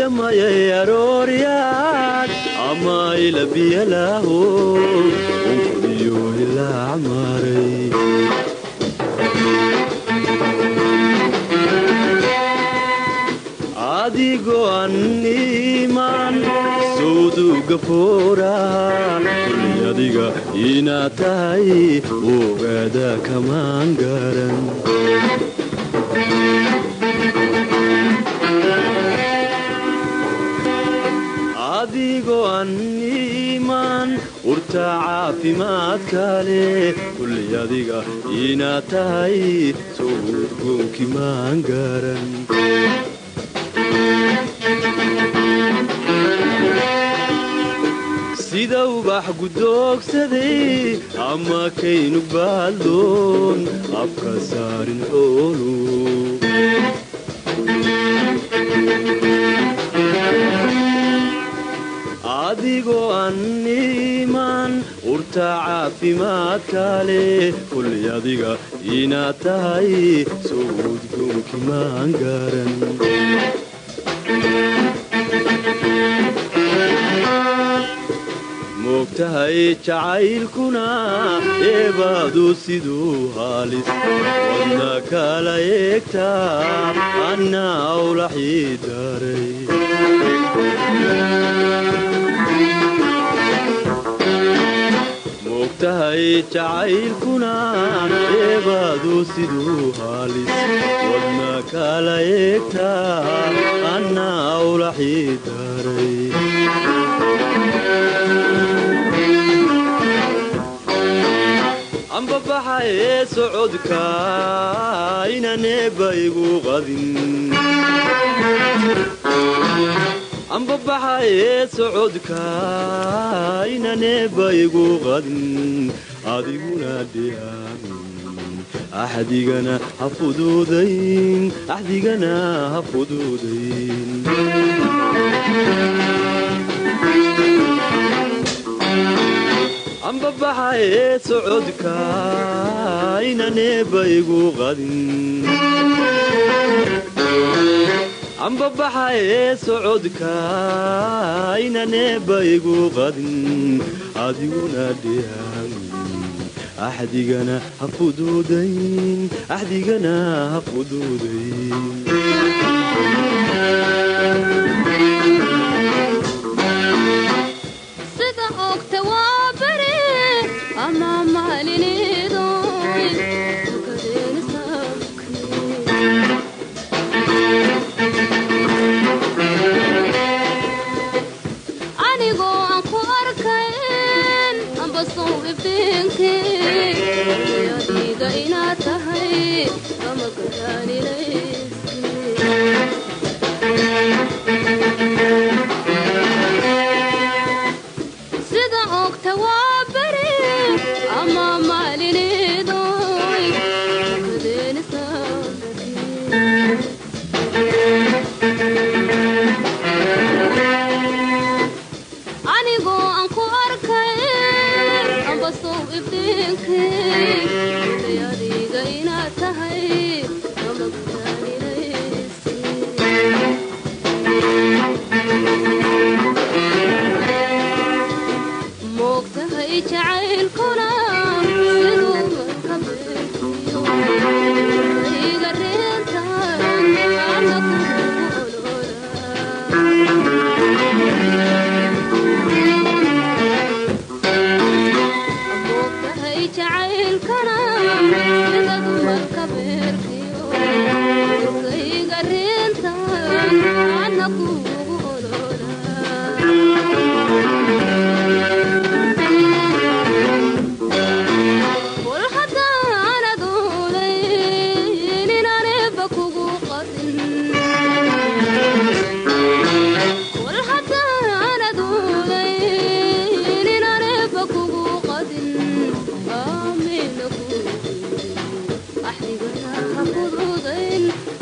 ما يروريات أما إلى بيله ونقضيو إلا عماري عاديقو عني من سودو قفورا كل يديقا يناتاي وغادا كمان قارن عاديقو عني من ورتاعا في ماتكالي كل يديقا يناتاي سودو كمان قارن sida ubax gudoogsaday ama kaynu baaldoon afka saarin xoolu adigoo anniman urta caafimaadkale kulli adiga inaad tahay soo udgoonki maan garan mogtahay jacaylkuna eebaadu siduu haalis wadna kala eegtaa anna awlaxii daray mogtahay jacaylkuna eebaadu siduu haalis wadna kala eegtaa anna awlaxii daray amba baxay socodka inane baygu qadin amba baxay socodka inane baygu qadin adiguna dhiyaan ahdigana hafududayn ahdigana hafududayn amba baxay socodka inane baygu qadin amba baxay socodka inane baygu qadin adiguna dhiyaan ahdigana hafududayn ahdigana hafududayn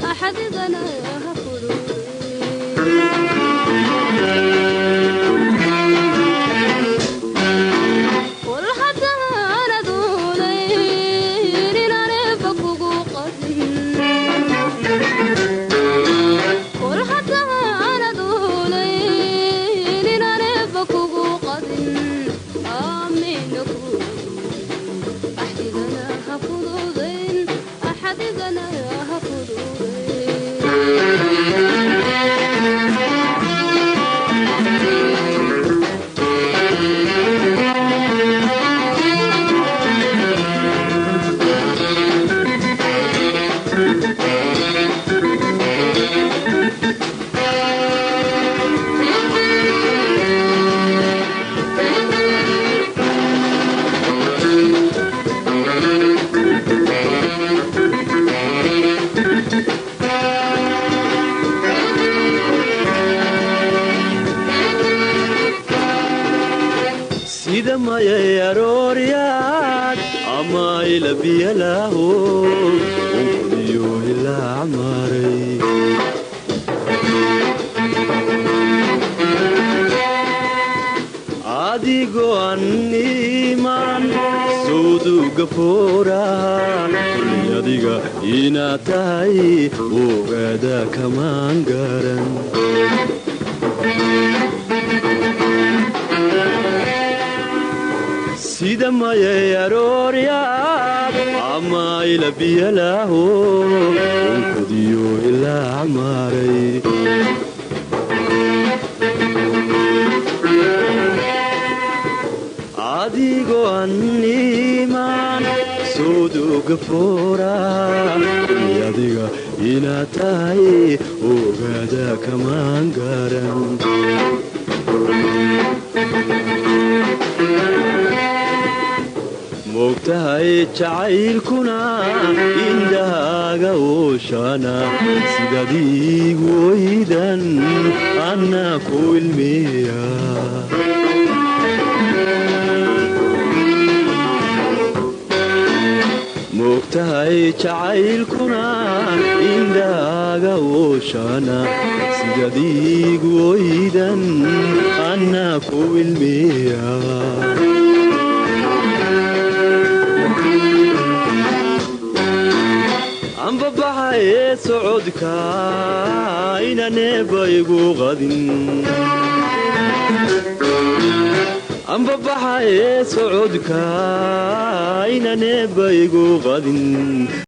أحد غناها فروض فضوضين أحدقنا يا فضوضين sida mayay arooryaad ama ila biyalaaho unkudiyo ilaa maray adigoo aan iimaan sawduga fooraha kulli adiga inaad tahay ogaada kamaan garan sida mayay arooryaad ama ila biyalaaho unkudiyo ilaa maray adigoo aan iimaan sawduga fooraha kulli adiga inaad tahay ogaada kamaan garan moogtahay jacaylkuna indhahaaga ooshana sidaad iigu oydan anna ku ilmeeya moogtahay jacaylkuna indhahaaga ooshana sidaad iigu oydan anna ku ilmeeya anbabaxaye socodka inaneeba igu qadin anbabaxaye socodka inaneeba igu qadin